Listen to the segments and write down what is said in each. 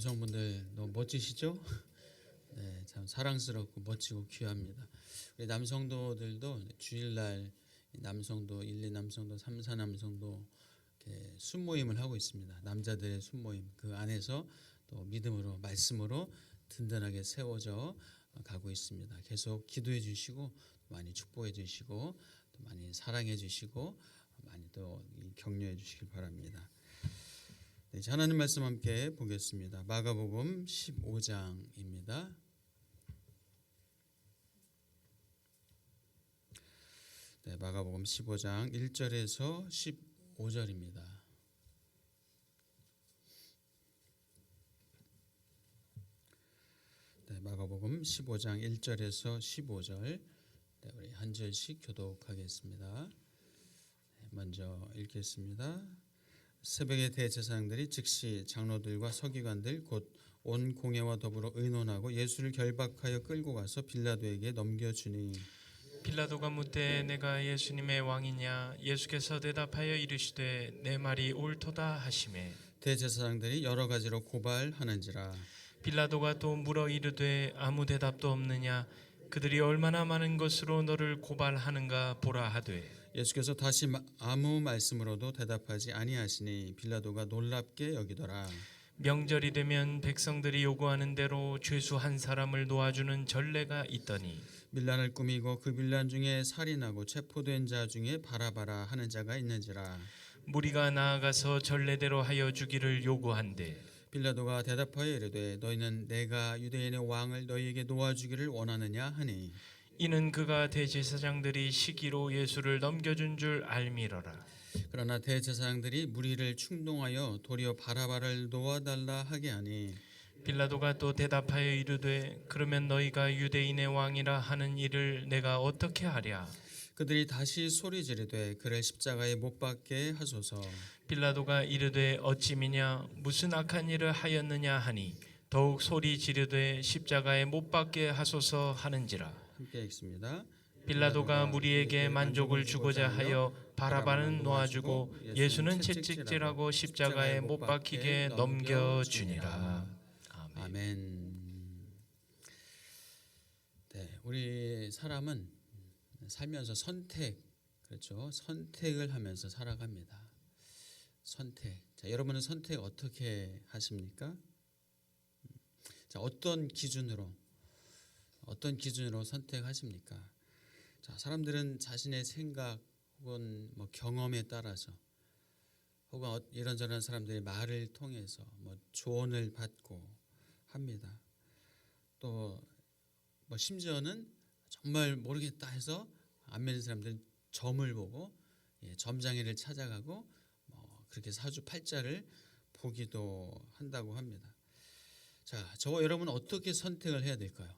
여성분들 너무 멋지시죠? 네, 참 사랑스럽고 멋지고 귀합니다. 우리 남성도들도 주일날 남성도 1, 2 남성도 3, 4 남성도 이렇게 순모임을 하고 있습니다. 남자들의 순모임, 그 안에서 또 믿음으로 말씀으로 든든하게 세워져 가고 있습니다. 계속 기도해 주시고 많이 축복해 주시고 또 많이 사랑해 주시고 많이 또 격려해 주시길 바랍니다. 네, 하나님 말씀 함께 보겠습니다. 마가복음 15장입니다. 네, 마가복음 15장 1절에서 15절입니다. 네, 마가복음 15장 1절에서 15절. 네, 우리 한 절씩 교독하겠습니다. 네, 먼저 읽겠습니다. 새벽에 대제사장들이 즉시 장로들과 서기관들 곧 온 공회와 더불어 의논하고 예수를 결박하여 끌고 가서 빌라도에게 넘겨주니 빌라도가 묻되 내가 예수님의 왕이냐? 예수께서 대답하여 이르시되 내 말이 옳도다 하시매 대제사장들이 여러 가지로 고발하는지라. 빌라도가 또 물어 이르되 아무 대답도 없느냐? 그들이 얼마나 많은 것으로 너를 고발하는가 보라 하되 예수께서 다시 아무 말씀으로도 대답하지 아니하시니 빌라도가 놀랍게 여기더라. 명절이 되면 백성들이 요구하는 대로 죄수 한 사람을 놓아주는 전례가 있더니 밀란을 꾸미고 그 밀란 중에 살인하고 체포된 자 중에 바라바라 하는 자가 있는지라. 무리가 나아가서 전례대로 하여 주기를 요구한대 빌라도가 대답하여 이르되 너희는 내가 유대인의 왕을 너희에게 놓아주기를 원하느냐 하니 이는 그가 대제사장들이 시기로 예수를 넘겨준 줄 알미러라. 그러나 대제사장들이 무리를 충동하여 도리어 바라바를 놓아달라 하게 하니 빌라도가 또 대답하여 이르되 그러면 너희가 유대인의 왕이라 하는 일을 내가 어떻게 하랴? 그들이 다시 소리 지르되 그를 십자가에 못 박게 하소서. 빌라도가 이르되 어찌미냐 무슨 악한 일을 하였느냐 하니 더욱 소리 지르되 십자가에 못 박게 하소서 하는지라. 함께 읽습니다. 빌라도가 무리에게 만족을 주고자 하여 바라바는 놓아주고 예수는 채찍질하고 십자가에 못 박히게 넘겨주니라. 아멘. 네, 우리 사람은 살면서 그렇죠? 선택을 하면서 살아갑니다. 선택. 자, 여러분은 선택 어떻게 하십니까? 자, 어떤 기준으로 선택하십니까? 자, 사람들은 자신의 생각 혹은 경험에 따라서 혹은 이런저런 사람들의 말을 통해서 조언을 받고 합니다. 또 심지어는 정말 모르겠다 해서 안 믿는 사람들은 점을 보고 점장애를 찾아가고 그렇게 사주팔자를 보기도 한다고 합니다. 자, 저와 여러분은 어떻게 선택을 해야 될까요?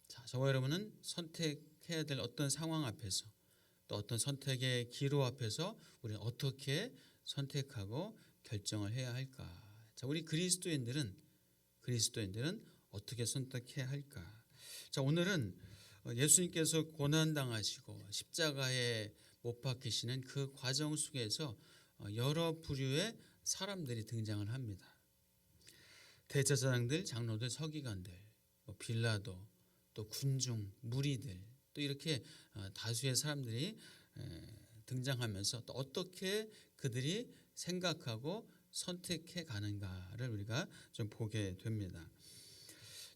자, 저와 여러분은 선택해야 될 어떤 상황 앞에서 또 어떤 선택의 기로 앞에서 우리는 어떻게 선택하고 결정을 해야 할까? 자, 우리 그리스도인들은 어떻게 선택해야 할까? 자, 오늘은 예수님께서 고난당하시고 십자가에 못 박히시는 그 과정 속에서 여러 부류의 사람들이 등장을 합니다. 대제사장들, 장로들, 서기관들, 빌라도, 또 군중, 무리들, 또 이렇게 다수의 사람들이 등장하면서 또 어떻게 그들이 생각하고 선택해 가는가를 우리가 좀 보게 됩니다.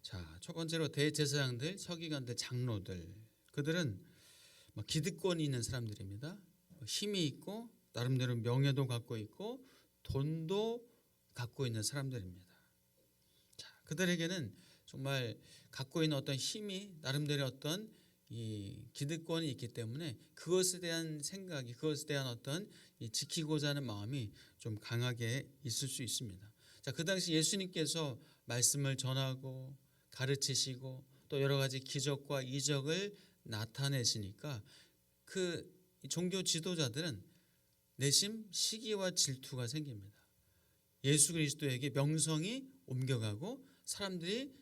자, 첫 번째로 대제사장들, 서기관들, 장로들, 그들은 기득권이 있는 사람들입니다. 힘이 있고 나름대로 명예도 갖고 있고 돈도 갖고 있는 사람들입니다. 자, 그들에게는 정말 갖고 있는 어떤 힘이 나름대로 어떤 이 기득권이 있기 때문에 그것에 대한 생각이, 그것에 대한 어떤 이 지키고자 하는 마음이 좀 강하게 있을 수 있습니다. 자, 그 당시 예수님께서 말씀을 전하고 가르치시고 또 여러 가지 기적과 이적을 나타내시니까 그 종교 지도자들은 내심 시기와 질투가 생깁니다. 예수 그리스도에게 명성이 옮겨가고 사람들이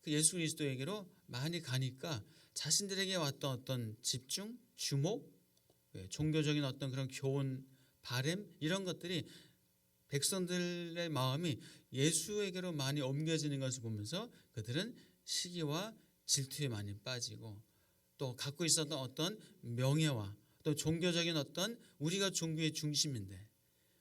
그 예수 그리스도에게로 많이 가니까 자신들에게 왔던 어떤 집중, 주목, 종교적인 어떤 그런 교훈, 바램 이런 것들이 백성들의 마음이 예수에게로 많이 옮겨지는 것을 보면서 그들은 시기와 질투에 많이 빠지고 또 갖고 있었던 어떤 명예와 또 종교적인 어떤 우리가 종교의 중심인데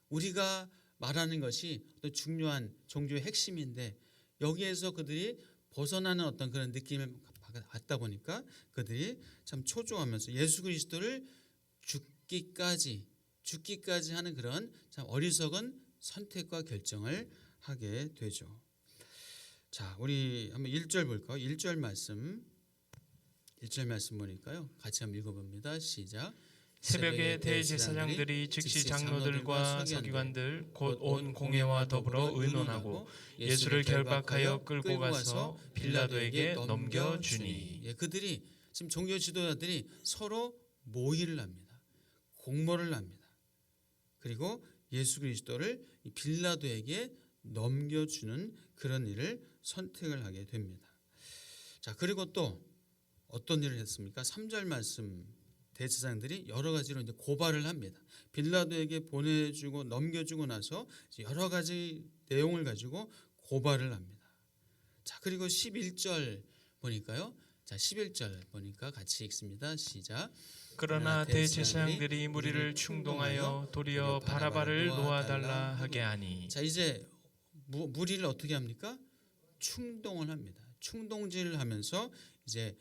우리가 말하는 것이 또 중요한 종교의 핵심인데 여기에서 그들이 벗어나는 어떤 그런 느낌을 받다 보니까 그들이 참 초조하면서 예수 그리스도를 죽기까지 하는 그런 참 어리석은 선택과 결정을 하게 되죠. 자, 우리 한번 1절 볼까요? 1절 말씀 보니까요. 같이 한번 읽어봅니다. 시작. 새벽에 대제사장들이 즉시 장로들과 서기관들 곧 온 공회와 더불어 의논하고 예수를 결박하여 끌고 가서 빌라도에게 넘겨주니. 예, 그들이 지금 종교 지도자들이 서로 모의를 합니다. 공모를 합니다. 그리고 예수 그리스도를 빌라도에게 넘겨주는 그런 일을 선택을 하게 됩니다. 자, 그리고 또 어떤 일을 했습니까? 3절 말씀 대제사장들이 여러 가지로 이제 고발을 합니다. 빌라도에게 보내주고 넘겨주고 나서 여러 가지 내용을 가지고 고발을 합니다. 자, 그리고 11절 보니까요. 자, 11절 보니까 같이 읽습니다. 시작. 그러나 대제사장들이 무리를 충동하여 도리어 바라바를 놓아달라 하게 하니. 자, 이제 무리를 어떻게 합니까? 충동을 합니다. 충동질을 하면서 이제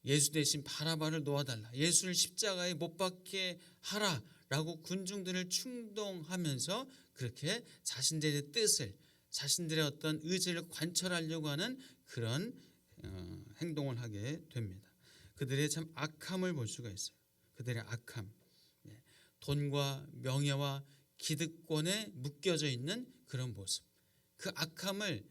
예수 대신 바라바를 놓아달라. 예수를 십자가에 못 박게 하라라고 군중들을 충동하면서 그렇게 자신들의 뜻을 자신들의 어떤 의지를 관철하려고 하는 그런 행동을 하게 됩니다. 그들의 참 악함을 볼 수가 있어요. 그들의 악함, 돈과 명예와 기득권에 묶여져 있는 그런 모습. 그 악함을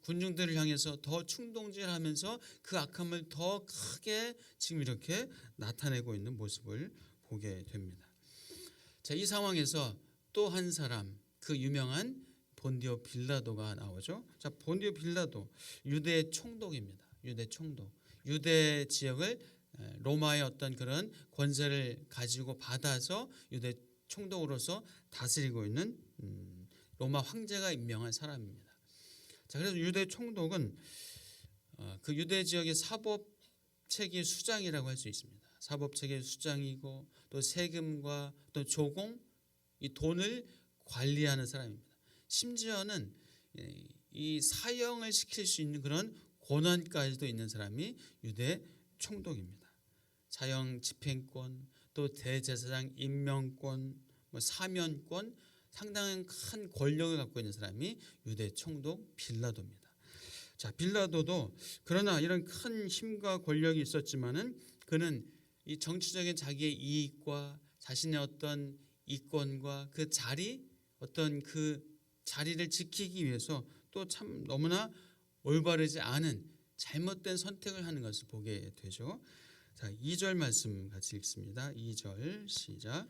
군중들을 향해서 더 충동질하면서 그 악함을 더 크게 지금 이렇게 나타내고 있는 모습을 보게 됩니다. 자, 이 상황에서 또 한 사람, 그 유명한 본디오 빌라도가 나오죠. 자, 본디오 빌라도 유대 총독입니다. 유대 총독. 유대 지역을 로마의 어떤 그런 권세를 가지고 받아서 유대 총독으로서 다스리고 있는 로마 황제가 임명한 사람입니다. 자, 그래서 유대 총독은 그 유대 지역의 사법 체계 수장이라고 할 수 있습니다. 사법 체계 수장이고 또 세금과 또 조공, 이 돈을 관리하는 사람입니다. 심지어는 이 사형을 시킬 수 있는 그런 권한까지도 있는 사람이 유대 총독입니다. 사형 집행권, 또 대제사장 임명권, 사면권, 상당한 큰 권력을 갖고 있는 사람이 유대 총독 빌라도입니다. 자, 빌라도도 그러나 이런 큰 힘과 권력이 있었지만은 그는 이 정치적인 자기의 이익과 자신의 어떤 이권과 그 자리, 어떤 그 자리를 지키기 위해서 또 참 너무나 올바르지 않은 잘못된 선택을 하는 것을 보게 되죠. 자, 2절 말씀 같이 읽습니다. 2절 시작.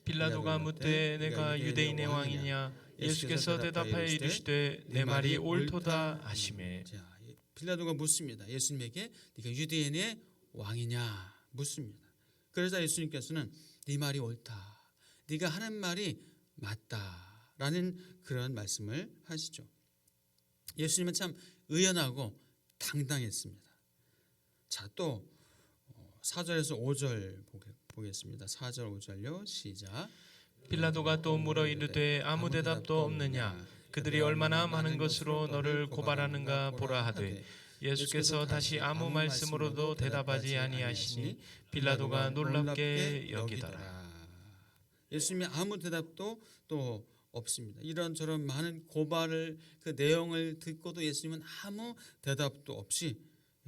빌라도가 묻되 내가 유대인의 왕이냐? 예수께서 대답하여 이르시되 내 말이 옳도다 하시매. 자, 빌라도가 묻습니다. 예수님에게 네가 유대인의 왕이냐 묻습니다. 그래서 예수님께서는 네 말이 옳다. 네가 하는 말이 맞다라는 그런 말씀을 하시죠. 예수님은 참 의연하고 당당했습니다. 자, 또 4절에서 5절 보겠습니다. 4절 5절요. 시작. 빌라도가 또 물어 이르되 아무 대답도 없느냐? 그들이 얼마나 많은 것으로 너를 고발하는가 보라 하되 예수께서 다시 아무 말씀으로도 대답하지 아니하시니 빌라도가 놀랍게 여기더라. 예수님이 아무 대답도 또 없습니다. 이런저런 많은 고발을 그 내용을 듣고도 예수님은 아무 대답도 없이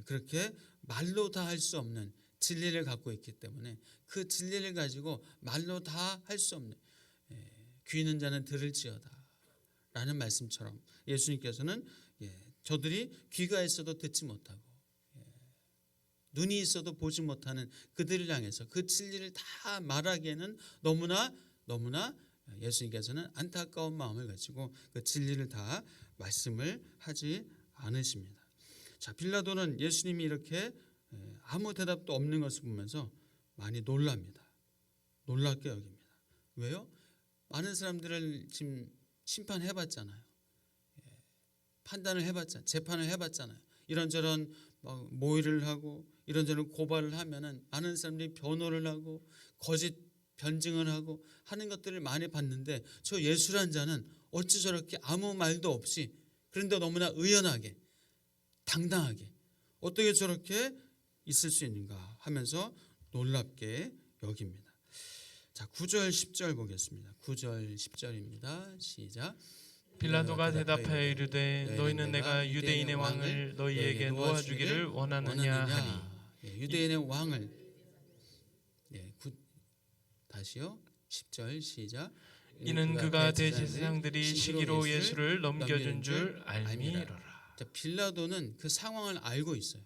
그렇게 말로 다 할 수 없는 진리를 갖고 있기 때문에 그 진리를 가지고 말로 다 할 수 없는 귀 있는 자는 들을지어다 라는 말씀처럼 예수님께서는 저들이 귀가 있어도 듣지 못하고 눈이 있어도 보지 못하는 그들을 향해서 그 진리를 다 말하기에는 너무나 예수님께서는 안타까운 마음을 가지고 그 진리를 다 말씀을 하지 않으십니다. 자, 빌라도는 예수님이 이렇게 아무 대답도 없는 것을 보면서 많이 놀랍니다. 놀랍게 여깁니다. 왜요? 많은 사람들을 지금 심판해봤잖아요. 판단을 해봤잖아요. 재판을 해봤잖아요. 이런저런 막 모의를 하고 이런저런 고발을 하면은 많은 사람들이 변호를 하고 거짓 변증을 하고 하는 것들을 많이 봤는데 저 예수란 자는 어찌 저렇게 아무 말도 없이 그런데 너무나 의연하게 당당하게 어떻게 저렇게 있을 수 있는가 하면서 놀랍게 여깁니다. 자, 9절 10절 보겠습니다. 9절 10절입니다. 시작. 빌라도가 대답하여 이르되 너희는 내가 유대인의 왕을 너희에게 놓아주기를 원하느냐 하니. 유대인의 왕을 다시요. 10절 시작. 이는 그가 대제사장들이 시기로 예수를 넘겨준 줄 알미로라. 자, 빌라도는 그 상황을 알고 있어요.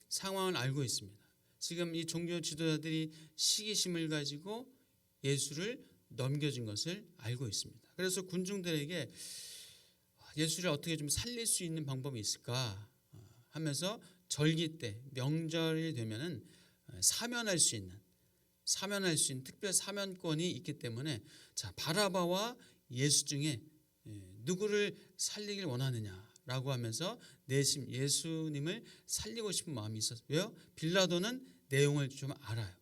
상황을 알고 있습니다. 지금 이 종교 지도자들이 시기심을 가지고 예수를 넘겨준 것을 알고 있습니다. 그래서 군중들에게 예수를 어떻게 좀 살릴 수 있는 방법이 있을까 하면서 절기 때 명절이 되면은 사면할 수 있는 특별 사면권이 있기 때문에 자, 바라바와 예수 중에 누구를 살리길 원하느냐라고 하면서 내심 예수님을 살리고 싶은 마음이 있었어요. 왜요? 빌라도는 내용을 좀 알아요.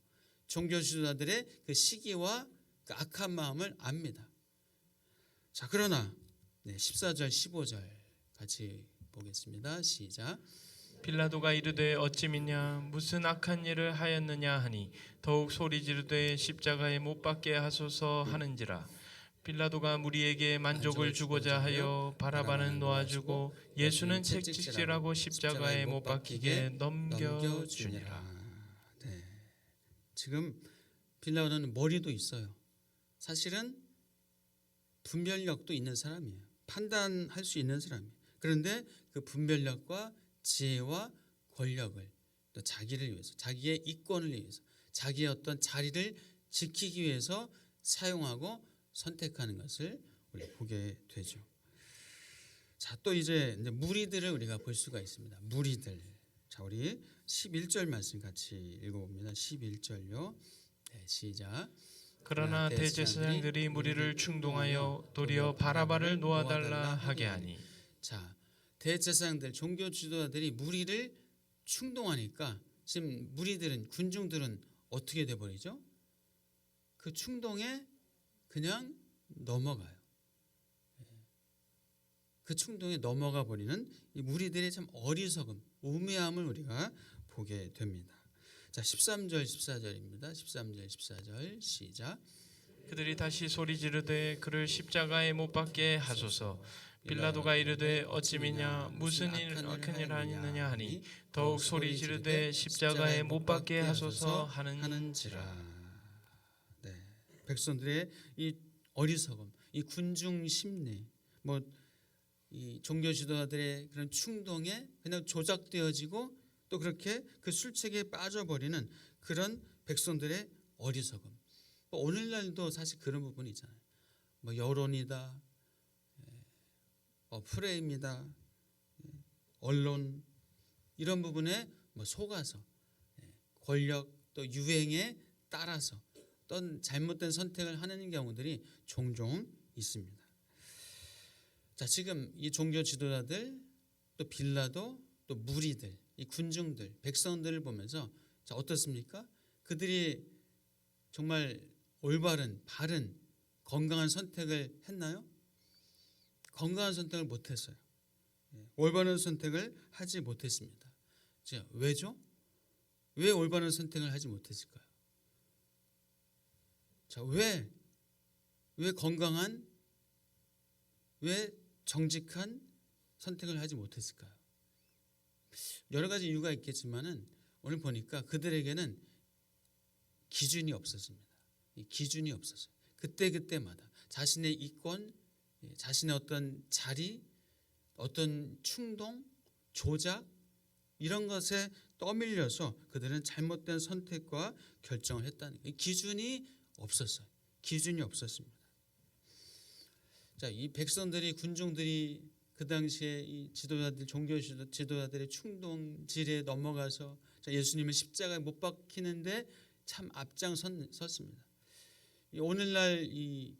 종교 지도자들의 그 시기와 그 악한 마음을 압니다. 자, 그러나 14절 15절 같이 보겠습니다. 시작. 빌라도가 이르되 어찌 믿냐 무슨 악한 일을 하였느냐 하니 더욱 소리 지르되 십자가에 못 박게 하소서 하는지라. 빌라도가 무리에게 만족을 주고자 하여 바라바는 놓아주고 예수는 채찍질하고 십자가에 못 박히게 넘겨주니라. 지금 빌라도는 머리도 있어요. 사실은 분별력도 있는 사람이에요. 판단할 수 있는 사람이에요. 그런데 그 분별력과 지혜와 권력을 또 자기를 위해서, 자기의 이권을 위해서, 자기의 어떤 자리를 지키기 위해서 사용하고 선택하는 것을 우리 보게 되죠. 자, 또 이제 무리들을 우리가 볼 수가 있습니다. 무리들. 자, 우리 11절 말씀 같이 읽어봅니다. 11절요. 시작. 그러나 대제사장들이 무리를 충동하여 도리어 바라바를 놓아달라 하게 하니. 자, 대제사장들, 종교 지도자들이 무리를 충동하니까 지금 무리들은, 군중들은 어떻게 돼버리죠? 그 충동에 그냥 넘어가요. 그 충동에 넘어가 버리는 이 무리들의 참 어리석음, 우매함을 우리가 보게 됩니다. 자, 13절 14절입니다. 13절 14절 시작. 그들이 다시 소리 지르되 그를 십자가에 못 박게 하소서. 빌라도가 이르되 어찌 믿냐 무슨 악한 일 하였느냐 하니 더욱 소리 지르되 십자가에 못 박게 하소서 하는지라. 백성들의 이 어리석음, 이 군중 심리, 이 종교 지도자들의 그런 충동에 그냥 조작되어지고 또 그렇게 그 술책에 빠져버리는 그런 백성들의 어리석음. 오늘날도 사실 그런 부분이 있잖아요. 여론이다, 프레임이다, 언론 이런 부분에 속아서 권력 또 유행에 따라서 어떤 잘못된 선택을 하는 경우들이 종종 있습니다. 자, 지금 이 종교 지도자들 또 빌라도 또 무리들, 이 군중들, 백성들을 보면서 자, 어떻습니까? 그들이 정말 올바른, 바른, 건강한 선택을 했나요? 건강한 선택을 못했어요. 올바른 선택을 하지 못했습니다. 자, 왜죠? 왜 올바른 선택을 하지 못했을까요? 자, 왜 건강한, 왜 정직한 선택을 하지 못했을까요? 여러 가지 이유가 있겠지만은 오늘 보니까 그들에게는 기준이 없었습니다. 기준이 없었어요. 그때마다 자신의 이권, 자신의 어떤 자리, 어떤 충동, 조작 이런 것에 떠밀려서 그들은 잘못된 선택과 결정을 했다는 거예요. 기준이 없었어요. 기준이 없었습니다. 자, 이 백성들이, 군중들이 그 당시에 이 지도자들, 종교 지도자들의 충동질에 넘어가서 예수님을 십자가에 못 박히는데 참 앞장섰습니다. 오늘날 이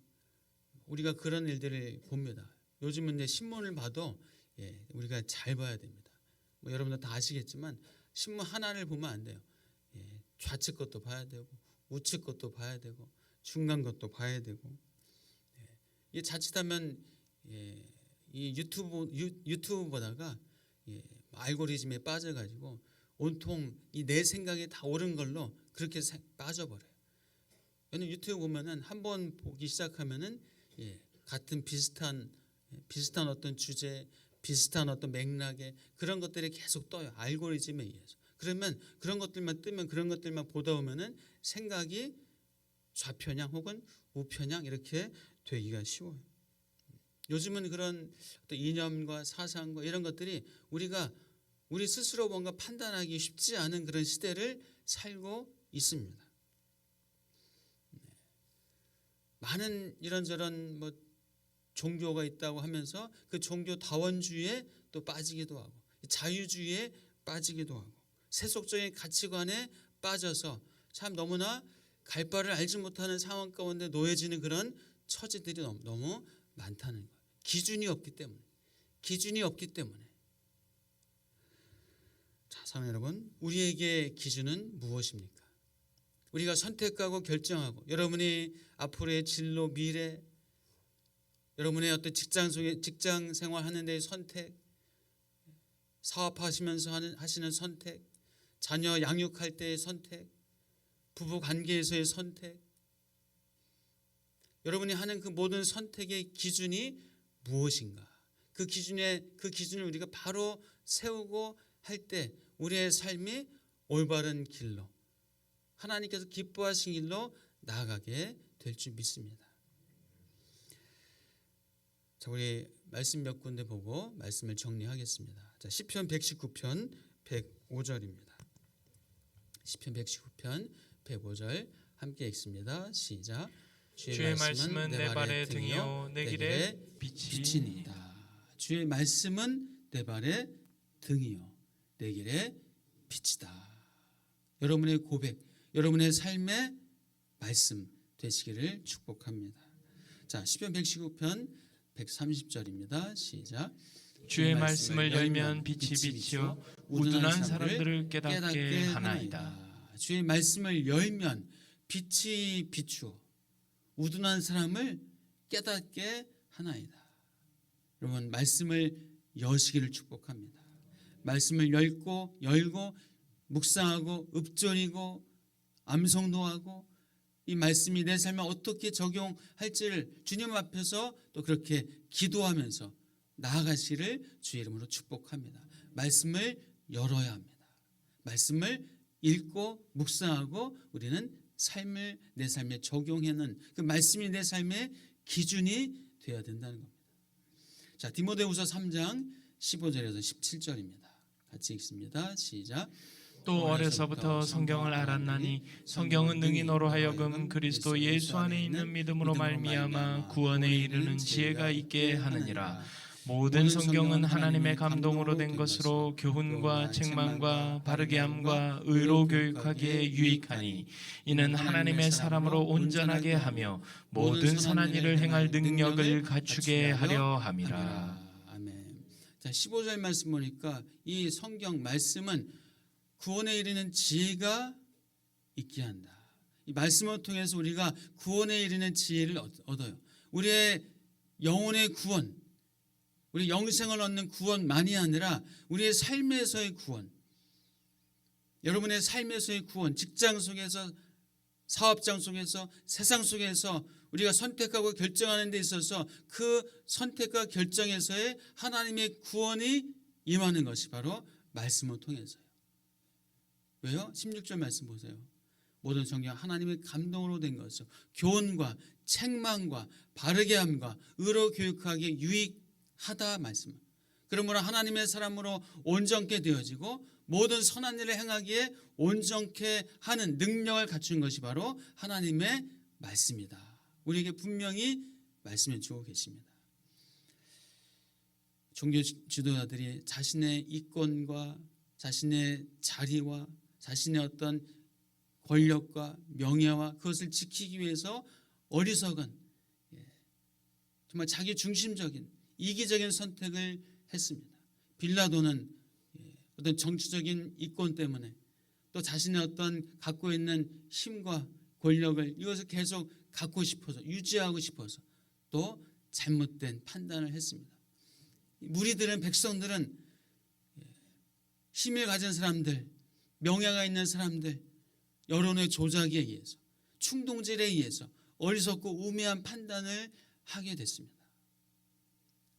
우리가 그런 일들을 봅니다. 요즘은 내 신문을 봐도 우리가 잘 봐야 됩니다. 뭐 여러분들 다 아시겠지만 신문 하나를 보면 안 돼요. 좌측 것도 봐야 되고 우측 것도 봐야 되고 중간 것도 봐야 되고 이 자칫하면 이 유튜브 보다가 알고리즘에 빠져가지고 온통 이 내 생각이 다 옳은 걸로 그렇게 빠져버려요. 왜냐면 유튜브 보면은 한번 보기 시작하면은 같은 비슷한 어떤 주제, 비슷한 어떤 맥락에 그런 것들이 계속 떠요. 알고리즘에 의해서. 그러면 그런 것들만 뜨면 그런 것들만 보다 보면은 생각이 좌편향 혹은 우편향 이렇게 되기가 쉬워요. 요즘은 그런 어떤 이념과 사상과 이런 것들이 우리 스스로 뭔가 판단하기 쉽지 않은 그런 시대를 살고 있습니다. 많은 이런저런 뭐 종교가 있다고 하면서 그 종교 다원주의에 또 빠지기도 하고 자유주의에 빠지기도 하고 세속적인 가치관에 빠져서 참 너무나 갈 바를 알지 못하는 상황 가운데 놓여지는 그런 처지들이 너무 많다는 거예요. 기준이 없기 때문에. 자, 사랑하는 여러분, 우리에게 기준은 무엇입니까? 우리가 선택하고 결정하고 여러분이 앞으로의 진로, 미래, 여러분의 어떤 직장 생활하는 데의 선택, 사업하시면서 하시는 선택, 자녀 양육할 때의 선택, 부부 관계에서의 선택, 여러분이 하는 그 모든 선택의 기준이 무엇인가? 그 기준을 우리가 바로 세우고 할 때 우리의 삶이 올바른 길로 하나님께서 기뻐하신 길로 나아가게 될 줄 믿습니다. 자, 우리 말씀 몇 군데 보고 말씀을 정리하겠습니다. 자, 시편 119편 105절입니다. 시편 119편 105절 함께 읽습니다. 시작. 주의 말씀은 내 발의 등이요 내 길의 빛이니이다. 주의 말씀은 내 발의 등이요 내 길의 빛이다. 여러분의 고백, 여러분의 삶의 말씀 되시기를 축복합니다. 자, 시편 119편 130절입니다. 시작. 주의 말씀을 열면 빛이 비치어 우둔한 사람들을 깨닫게 하나이다. 주의 말씀을 열면 빛이 비추어 우둔한 사람을 깨닫게 하나이다. 여러분, 말씀을 여시기를 축복합니다. 말씀을 열고 묵상하고 읊조리고 암송도하고 이 말씀이 내 삶에 어떻게 적용할지를 주님 앞에서 또 그렇게 기도하면서 나아가시를 주의 이름으로 축복합니다. 말씀을 열어야 합니다. 말씀을 읽고 묵상하고 우리는 내 삶에 적용하는 그 말씀이 내 삶의 기준이 되어야 된다는 겁니다. 자, 디모데후서 3장 15절에서 17절입니다. 같이 읽습니다. 시작. 또 어려서부터 성경을 알았나니 성경은 능히 너로 하여금 그리스도 예수 안에 있는 믿음으로 말미암아 구원에 이르는 지혜가 있게 하느니라. 모든 성경은 하나님의 감동으로 된 것으로 교훈과 책망과 바르게 함과 의로 교육하기에 유익하니 이는 하나님의 사람으로 온전하게 하며 모든 선한 일을 행할 능력을 갖추게 하려 함이라. 아멘. 자, 15절 말씀 보니까 이 성경 말씀은 구원에 이르는 지혜가 있게 한다. 이 말씀을 통해서 우리가 구원에 이르는 지혜를 얻어요. 우리의 영혼의 구원, 우리 영생을 얻는 구원만이 아니라 우리의 삶에서의 구원, 여러분의 삶에서의 구원, 직장 속에서, 사업장 속에서, 세상 속에서 우리가 선택하고 결정하는 데 있어서 그 선택과 결정에서의 하나님의 구원이 임하는 것이 바로 말씀을 통해서요. 왜요? 16절 말씀 보세요. 모든 성경 하나님의 감동으로 된 것이요 교훈과 책망과 바르게 함과 의로 교육하기에 유익하다 말씀. 그러므로 하나님의 사람으로 온전케 되어지고 모든 선한 일을 행하기에 온전케 하는 능력을 갖춘 것이 바로 하나님의 말씀이다. 우리에게 분명히 말씀해 주고 계십니다. 종교 지도자들이 자신의 이권과 자신의 자리와 자신의 어떤 권력과 명예와 그것을 지키기 위해서 어리석은 정말 자기 중심적인 이기적인 선택을 했습니다. 빌라도는 어떤 정치적인 이권 때문에 또 자신의 어떤 갖고 있는 힘과 권력을 이것을 계속 갖고 싶어서 유지하고 싶어서 또 잘못된 판단을 했습니다. 무리들은 백성들은 힘을 가진 사람들, 명예가 있는 사람들, 여론의 조작에 의해서 충동질에 의해서 어리석고 우매한 판단을 하게 됐습니다.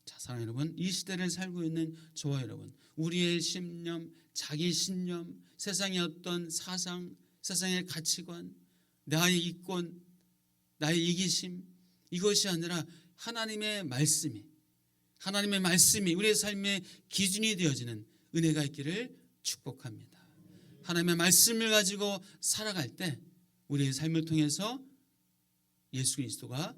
자, 사랑하는 여러분, 이 시대를 살고 있는 저와 여러분, 우리의 신념, 자기 신념, 세상의 어떤 사상, 세상의 가치관, 나의 이권, 나의 이기심, 이것이 아니라 하나님의 말씀이 우리의 삶의 기준이 되어지는 은혜가 있기를 축복합니다. 하나님의 말씀을 가지고 살아갈 때 우리의 삶을 통해서 예수 그리스도가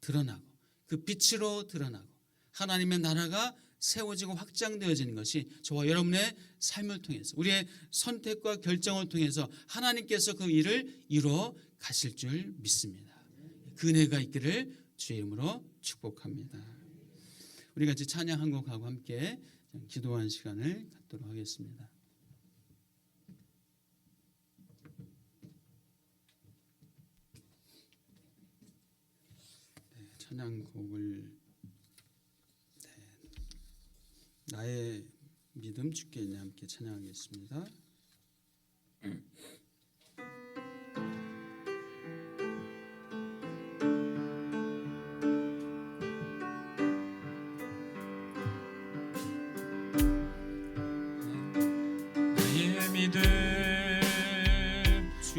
드러나고 그 빛으로 드러나고 하나님의 나라가 세워지고 확장되어지는 것이 저와 여러분의 삶을 통해서 우리의 선택과 결정을 통해서 하나님께서 그 일을 이루어 가실 줄 믿습니다. 그 은혜가 있기를 주의 이름으로 축복합니다. 우리 같이 찬양 한 곡하고 함께 기도하는 시간을 갖도록 하겠습니다. 찬양곡을 나의 믿음 주께 있네 함께 찬양하겠습니다. 나의 믿음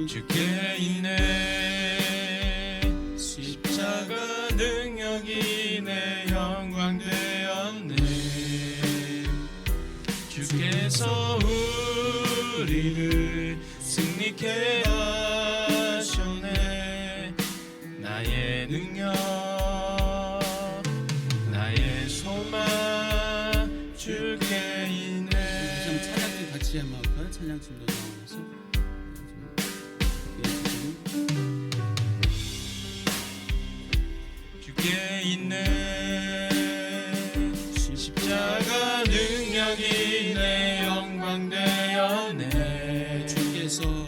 주께 있네. 십자가 능력이 내 영광 되었네. 주께서 우리를 승리케 하셨네. 나의 능력 나의 소망 주께 있네. 찬양팀 같이 한번 할까요? 찬양팀도 나와서 주께 있네. 십자가 능력이 내 영광 되었네. 주께서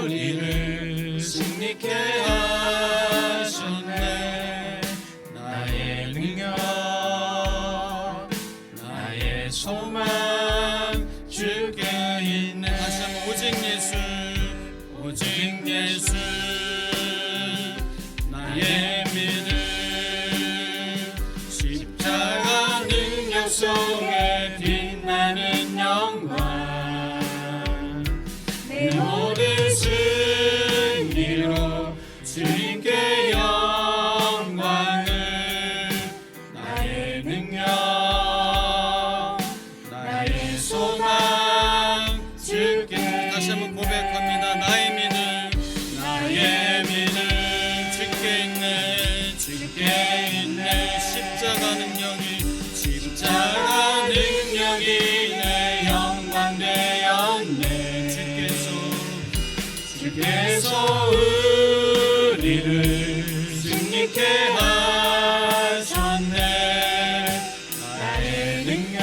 우리를 승리케 하셨네. 나의 능력 나의 소망 주께 있네. 다시 한번 오직 예수 나의 믿음 십자가 능력 속에 빛나는 영광 내 모든 승리로 주님께 영광을 나의 능력 나의 소망 주께 다시 한번 고백합니다. 나의 믿음 주께 있네. 십자가 능력이 내 영광 되었네. 주께서 우리를 승리케 하셨네. 나의 능력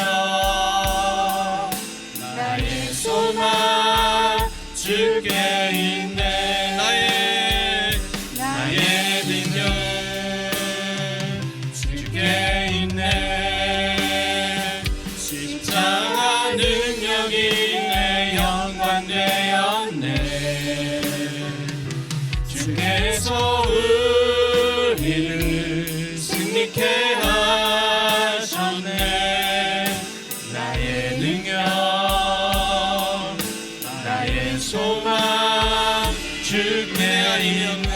나의 소망 주께 있네. 나의 능력 주께 있네. 십자가 능력이 내 영광 되었네. 주께서 우리를 승리케 하셨네. 나의 능력 나의 소망 주께 있네.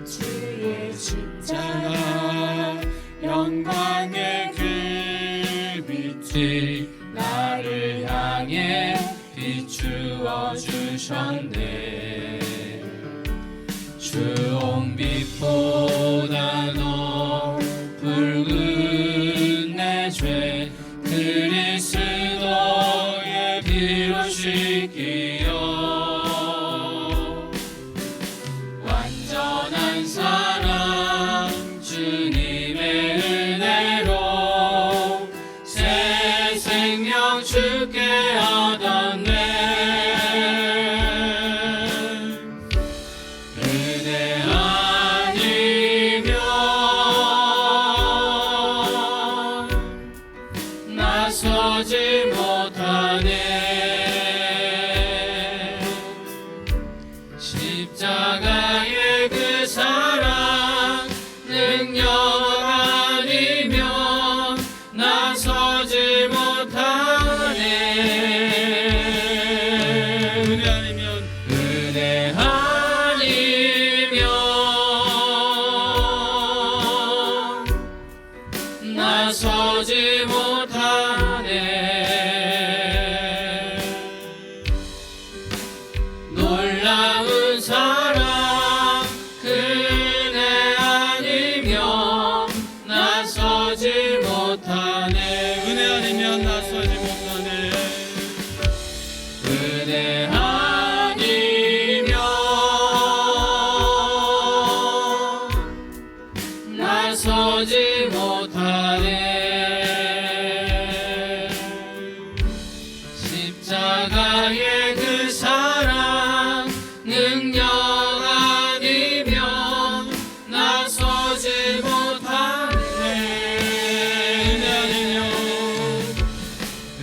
주의 십자가 영광의 그 빛이 나를 향해 비추어 주셨네. 주셨네. 주홍빛보다 붉은 내 죄 그리스도의 피로 씻기어 완전한 사랑 주님의 은혜로 새 생명 주께 얻었네. 은혜 아니면 나서지 못하네. 십자가의 그 사랑 능력 아니면 나서지 못하네. 은혜 아니면 은혜 아니면 나서지 못하네. 놀라운 사랑 그 은혜 아니면 나서지 못하네. 은혜 아니면 나서지 못하네. 은혜 아니면 나서지 못하네. 십자가의 그 사랑 능력 아니면 나서지 못하네.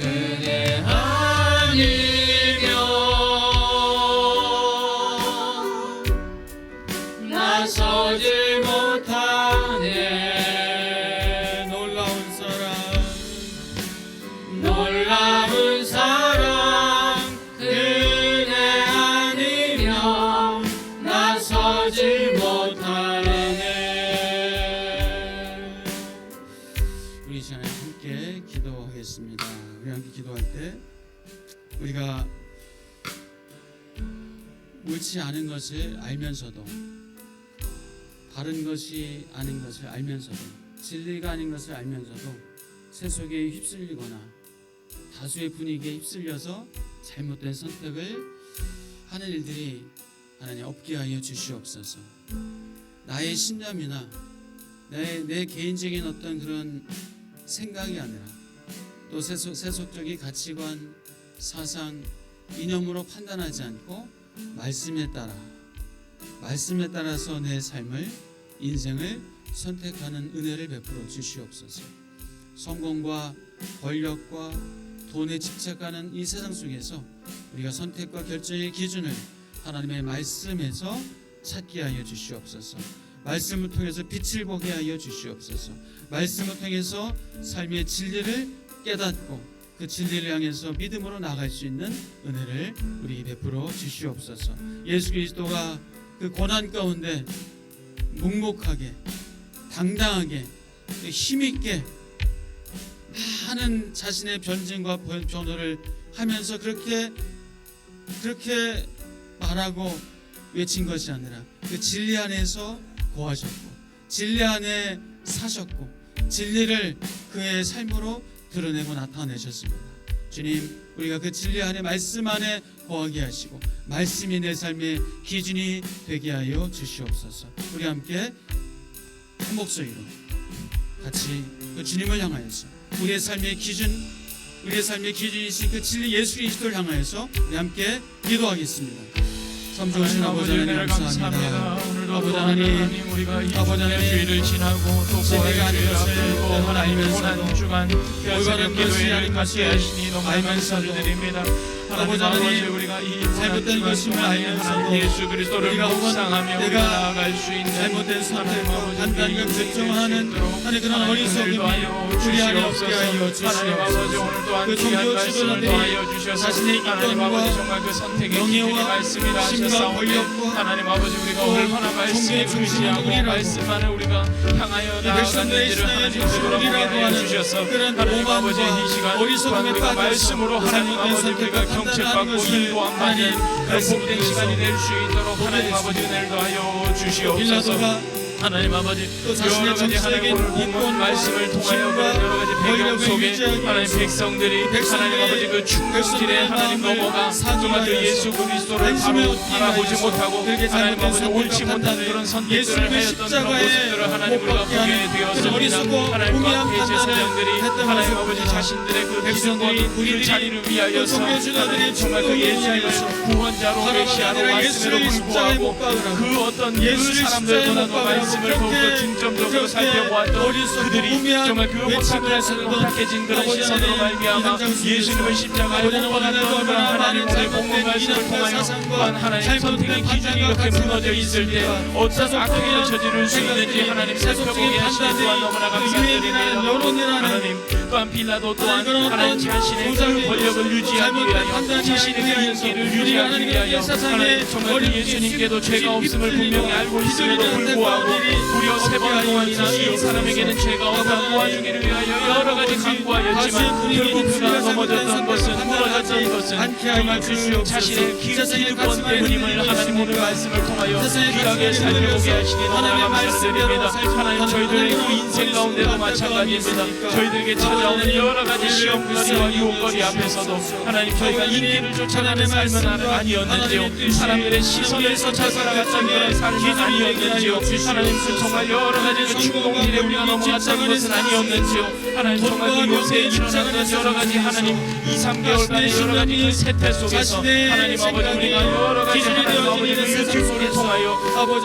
은혜 아니면 나서지 못하네. 놀라운 사랑 그 은혜 아니면 나서지 못하네. 우리 이 시간에 함께 기도하겠습니다. 우리 함께 기도할 때 우리가 옳지 않은 것을 알면서도, 바른 것이 아닌 것을 알면서도, 진리가 아닌 것을 알면서도 세속에 휩쓸리거나 다수의 분위기에 휩쓸려서 잘못된 선택을 하는 일들이 하나님 없게 하여 주시옵소서. 나의 신념이나 내 개인적인 어떤 그런 생각이 아니라 또 세속적인 가치관, 사상, 이념으로 판단하지 않고 말씀에 따라서 내 삶을, 인생을 선택하는 은혜를 베풀어 주시옵소서. 성공과 권력과 돈에 집착하는 이 세상 속에서 우리가 선택과 결정의 기준을 하나님의 말씀에서 찾게 하여 주시옵소서. 말씀을 통해서 빛을 보게 하여 주시옵소서. 말씀을 통해서 삶의 진리를 깨닫고 그 진리를 향해서 믿음으로 나갈 수 있는 은혜를 우리 베풀어 주시옵소서. 예수 그리스도가 그 고난 가운데 묵묵하게, 당당하게, 힘있게 많은 자신의 변증과 변호를 하면서 그렇게 말하고 외친 것이 아니라 그 진리 안에서 거하셨고, 진리 안에 사셨고, 진리를 그의 삶으로 드러내고 나타내셨습니다. 주님, 우리가 그 진리 안에, 말씀 안에 거하게 하시고 말씀이 내 삶의 기준이 되게 하여 주시옵소서. 우리 함께 한 목소리로 같이 그 주님을 향하여서 우리의 삶의 기준이신 그 진리 예수 그리스도를 향하여서 우리 함께 기도하겠습니다. 참 좋으신 아버지 하나님 감사합니다. 오늘도 아버지 하나님 우리가 이 아버지 주의 하나님, 주의를 지나고 또 진리가 아닌 부활의 것을 주의 앞들고 하나님의 알면서도, 고난 주간 올바른 것이 기도회를 아닌 갖게 것을 하시니 너무 감사드립니다. 아버지 하나님 하나님, 우리가 이 잘못된 것임을 알면서도 하나님 예수 그리스도를 우리가 혹은 묵상하며 내가 우리가 나아갈 수 있는 잘못된 선택과 하나님 판단과 아버지 결정하는 하나님 그런 어리석음이 우리 안에 없게 하여 주시옵소서. 그 종교 지도자들이 자신의 이권과 명예와 힘과 권력과 하나님 아버지 우리가 또 얼마나 말씀에 종교의 의지하고 중심은 말씀만을 우리가 향하여 이 백성들의 나아갔는지를 신앙의 하나님 중심은 돌아보게 우리라고 하여 하는 주셔서 그런 하나님 아버지 이 오만과 시간 어리석음에 우리가 빠져서 말씀으로 하나님 잘못된 아버지 우리가 선택과 정책받고 인도함받는 그런 복된 시간이 될 수 있도록 하나님 아버지 은혜를 더하여 주시옵소서. 하나님 아버지 여러 가지 하나님 오늘 본문 말씀을 통하여 그런 여러 가지 배경 속에 하나님 백성들이 하나님 아버지 그 충격길에 하나님 넘어가 정말 그 예수 그리스도를 바로 바라보지 못하고 하나님 아버지 옳지 못한 그런 선택들을 하였던 그런 모습들을 하나님 우리가 보게 되었습니다. 하나님 그 제사장들이 하나님 아버지 자신들의 그 백성과 그 자리를 위하여서 하나님 정말 그 예수님을 구원자로 메시아로 말씀으로 불구하고 그 어떤 그 사람들보다도 말씀을 더욱더 중점적으로 살펴보았던 그들이 정말 그 못하면서 못탁해진 그런 시선으로 말미암아 예수님을 십자가에 못 박았던 그런 하나님 오늘 본문 말씀을 통하여 또한 하나님 선택의 기준이 이렇게 무너져 있을 때 어떤 악행을 저지를 수 있는지 하나님 살펴보게 하시니 또한 너무나 감사드립니다. 하나님 또한 빌라도 또한 하나님 자신의 그 권력을 유지하기 위하여 자신의 그 인기를 유지하기 위하여 하나님 정말 그 예수님께도 죄가 없음을 분명히 알고 있음에도 불구하고 무려 3번 동안이나 이 사람에게는 죄가 없다 모아주기를 위하여 여러 가지 강구하였지만 결국 그가 넘어졌던 것은 무너졌던 것은 정말 그 자신의 기득권 때문임을 하나님 오늘 말씀을 통하여 귀하게 살펴보게 하시니 너무나 감사드립니다. 하나님 저희들의 그 인생 가운데도 마찬가지입니다. 저희들에게 찾아오는 여러 가지 시험거리와 유혹거리 앞에서도 하나님 저희가 인기를 쫓아가는 삶은 아니었는지요, 사람들의 시선에서 살아갔던 그런 삶은 아니었는지요, 하나님 그 정말 여러 가지 그 충동길에 우리가 넘어갔던 것은 아니었는지요, 하나님 정말 그 요새 일어났던 여러 가지 하나님 2-3개월간의 여러 가지 그 세태 속에서 하나님 아버지 우리가 여러 가지 하나님 아버지 그 유튜브를 통하여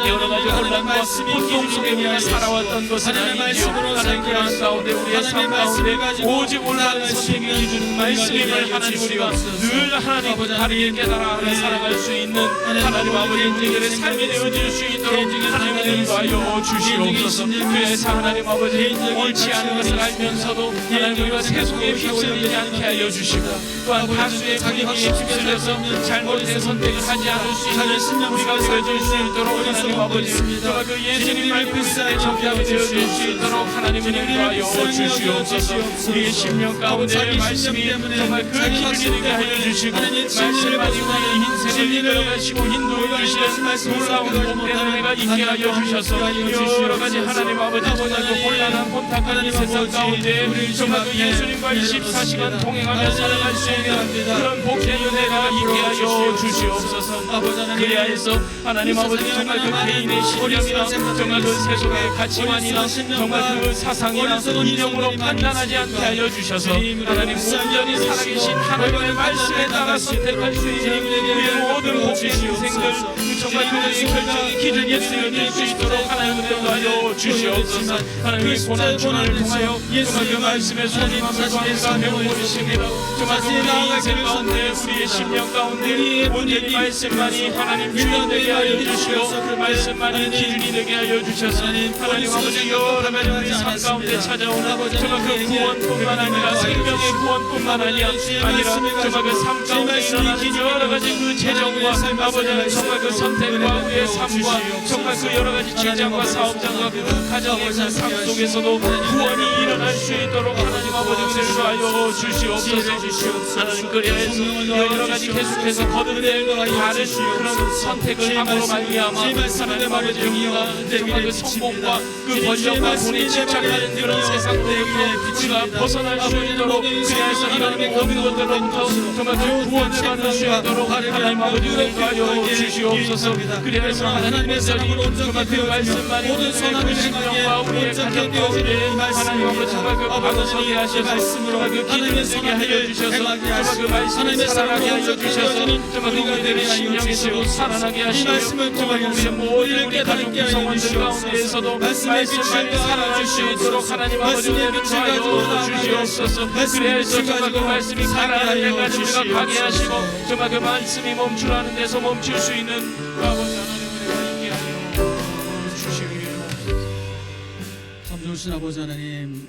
여러 가지 혼란과 고통 속에 우리가 살아왔던 것은 아니지요. 하나님 그러한 가운데 우리의 삶 가운데 오직 올바른 선택의 기준은 말씀임을 하나님 우리가 늘 하나님 다르게 깨달아 살아갈 수 있는 하나님 아버지 우리들의 삶이 되어질 수 있도록 하나님 인도하여 주시옵소서. 그래서 하나님 아버지 옳지 않은 것을 알면서도 하나님 우리가 세속에 휩쓸리지 않게 하여 주시고 또한 다수의 분위기에 휩쓸려서 잘못된 선택을 하지 않을 수 있는 우리가 되어질 수 있도록 하나님 아버지 정말 그 예수님 말씀에 정답이 되어질 수 있도록 하나님 인도하여 주시옵소서. 우리의 심령 가운데 말씀이 정말 그 길을 이루게 하여 주시고 말씀만이 우리의 인생을 이끌어가시고 인도해 주시는 놀라운 복된 은혜가 있게 하여 주셔서 여러 가지 하나님 아버지 정말 그 혼란한 혼탁한 이 세상 가운데 정말 그 예수님과 24시간 동행하며 살아갈 수 있는 그런 복된 은혜가 있게 하여 주시옵소서. 그리하여서 하나님 아버지 정말 그 개인의 신념이나 정말 그 세속의 가치관이나 정말 그 사상이나 이념으로 판단하지 않게 하여 주셔서 하나님 온전히 살아계신 하나님의 말씀에 따라 선택할 수 있는 우리의 모든 복된 인생들 정말 그들의 결정의 기준이 되어질 수 있도록 하나님 인도하여 주시옵소서. 하나님의 고난중을 통하여 정말 그 말씀의 소중함을 더하니까 배워보십니다. 정말 그 우리의 인생 가운데 우리의 심령 가운데 온전히 말씀만이 하나님 주인 되게 하여 주시고 그 말씀만이 기준이 되게 하여 주셔서 하나님 아버지 여러 가지 우리 삶 가운데 찾아오는 정말 그 구원뿐만 아니라 생명의 구원뿐만 아니라 정말 그 삶 가운데 일어나는 여러 가지 그 재정과 아버지 정말 그 선택과 우리의 삶과 정말 그 여러 가지 직장과 사업장과 그 가정에서 삶 속에서도 구원이 일어날 수 있도록 하나님 아버지 은혜를 하여 주시옵소서. 하나님 그리하여서 여러 가지 계속해서 거듭될 다른 그런 선택을 함으로 말미암아 하나님 아버지 우리가 정말 그 성공과 그 권력과 돈에 집착하는 그런 세상 속에서 우리가 벗어날 수 있도록 그리하여서 하나님의 모든 것들로부터 정말 그 구원을 받을 수 있도록 하나님 아버지 은혜를 하여 주시옵소서. 그리하여서 하나님 온전히 정말 그 말씀만이 우리의 그 생명과 우리의 가정 가운데 하나님 아버지 정말 그 받아서게 하셔서 정말 그 기름이 되게 하여 주셔서 정말 그 말씀을 살아나게 하여 주셔서 정말 그 우리들의 심령에서도 살아나게 하시며 정말 우리의 모든 우리 가족 구성원들 가운데에서도 말씀만이 살아날 수 있도록 하나님 아버지 은혜를 하여 주시옵소서. 그래서 정말 그 말씀이 살아날 때까지 우리가 가게 하시고 정말 그 말씀이 멈추라는 데서 멈출 수 있는 아버지 하나님 은혜가 있게 하여 주시기를. 참 좋으신 아버지 하나님,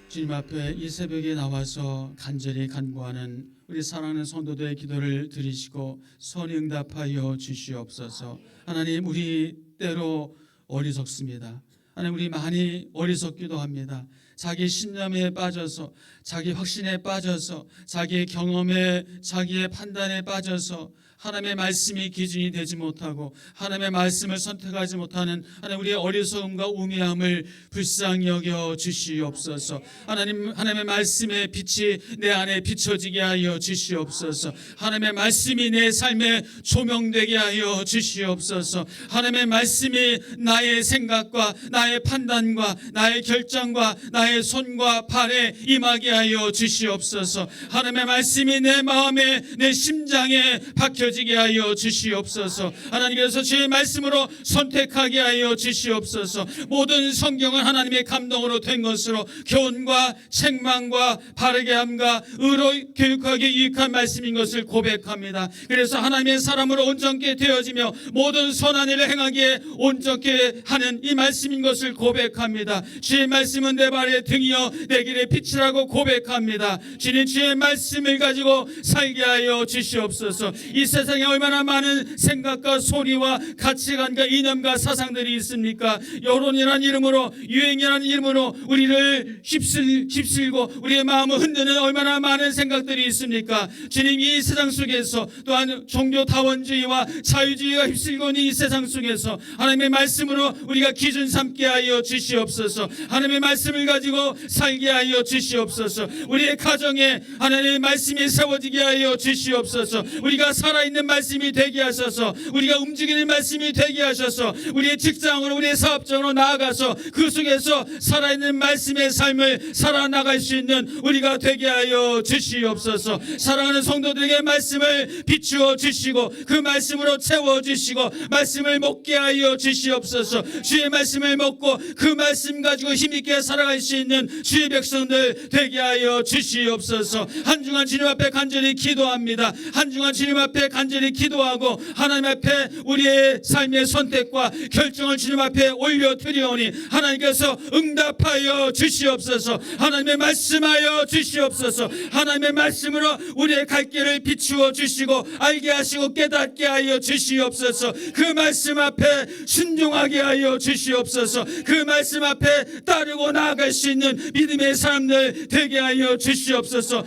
주님 앞에 이 새벽에 나와서 간절히 간구하는 우리 사랑하는 성도들의 기도를 들으시고 선히 응답하여 주시옵소서. 하나님 우리 때로 어리석습니다. 하나님 우리 많이 어리석기도 합니다. 자기 신념에 빠져서, 자기 확신에 빠져서, 자기의 경험에, 자기의 판단에 빠져서 하나님의 말씀이 기준이 되지 못하고 하나님의 말씀을 선택하지 못하는 하나님, 우리의 어리석음과 우매함을 불쌍히 여겨 주시옵소서. 하나님의 말씀의 빛이 내 안에 비춰지게 하여 주시옵소서. 하나님의 말씀이 내 삶에 조명되게 하여 주시옵소서. 하나님의 말씀이 나의 생각과 나의 판단과 나의 결정과 나의 손과 발에 임하게 하여 주시옵소서. 하나님의 말씀이 내 마음에, 내 심장에 박혀지게 하여 주시옵소서. 하나님께서 주의 말씀으로 선택하게 하여 주시옵소서. 모든 성경은 하나님의 감동으로 된 것으로 교훈과 책망과 바르게 함과 의로 교육하기 유익한 말씀인 것을 고백합니다. 그래서 하나님의 사람으로 온전케 되어지며 모든 선한 일을 행하기에 온전케 하는 이 말씀인 것을 고백합니다. 주의 말씀은 내 발의 등이요 내 길의 빛이라고 고백합니다. 주님, 주의 말씀을 가지고 살게 하여 주시옵소서. 이 세상에 얼마나 많은 생각과 소리와 가치관과 이념과 사상들이 있습니까? 여론이라는 이름으로, 유행이라는 이름으로 우리를 휩쓸고 우리의 마음을 흔드는 얼마나 많은 생각들이 있습니까? 주님, 이 세상 속에서 또한 종교 다원주의와 자유주의가 휩쓸고 있는 이 세상 속에서 하나님의 말씀으로 우리가 기준 삼게 하여 주시옵소서. 하나님의 말씀을 가지고 살게 하여 주시옵소서. 우리의 가정에 하나님의 말씀이 세워지게 하여 주시옵소서. 우리가 살아있는 말씀이 되게 하셔서, 우리가 움직이는 말씀이 되게 하셔서, 우리의 직장으로, 우리의 사업적으로 나아가서 그 속에서 살아있는 말씀의 삶을 살아나갈 수 있는 우리가 되게 하여 주시옵소서. 사랑하는 성도들에게 말씀을 비추어 주시고 그 말씀으로 채워 주시고 말씀을 먹게 하여 주시옵소서. 주의 말씀을 먹고 그 말씀 가지고 힘있게 살아갈 수 있는 주의 백성들 되게 하여 주시옵소서. 한 주간 주님 앞에 간절히 기도합니다. 한 주간 주님 앞에 간절히 기도하고 하나님 앞에 우리의 삶의 선택과 결정을 주님 앞에 올려드리오니 하나님께서 응답하여 주시옵소서. 하나님의 말씀하여 주시옵소서. 하나님의 말씀으로 우리의 갈 길을 비추어 주시고 알게 하시고 깨닫게 하여 주시옵소서. 그 말씀 앞에 순종하게 하여 주시옵소서. 그 말씀 앞에 따르고 나아갈 수 있는 믿음의 사람들 되게 하여 주시옵소서.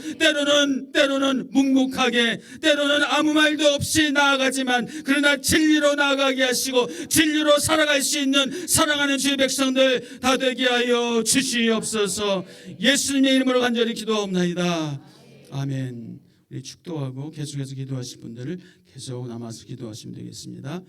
때로는 묵묵하게, 때로는 아무 말도 없이 나아가지만 그러나 진리로 나아가게 하시고 진리로 살아갈 수 있는 사랑하는 주의 백성들 다 되게 하여 주시옵소서. 예수님의 이름으로 간절히 기도하옵나이다. 아멘. 우리 축도하고 계속해서 기도하실 분들을 계속 남아서 기도하시면 되겠습니다.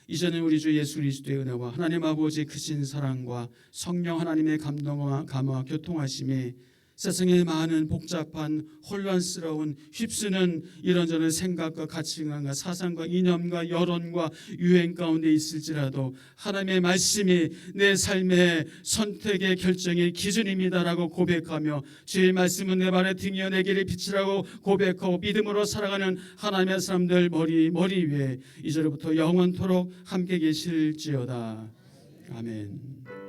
이제는 우리 주 예수 그리스도의 은혜와 하나님 아버지의 크신 사랑과 성령 하나님의 감동과 감화 교통하심이 세상의 많은 복잡한 혼란스러운 휩쓰는 이런저런 생각과 가치관과 사상과 이념과 여론과 유행 가운데 있을지라도 하나님의 말씀이 내 삶의 선택의 결정의 기준입니다라고 고백하며 주의 말씀은 내 발의 등이여 내 길의 빛이라고 고백하고 믿음으로 살아가는 하나님의 사람들 머리 위에 이제로부터 영원토록 함께 계실지어다. 아멘.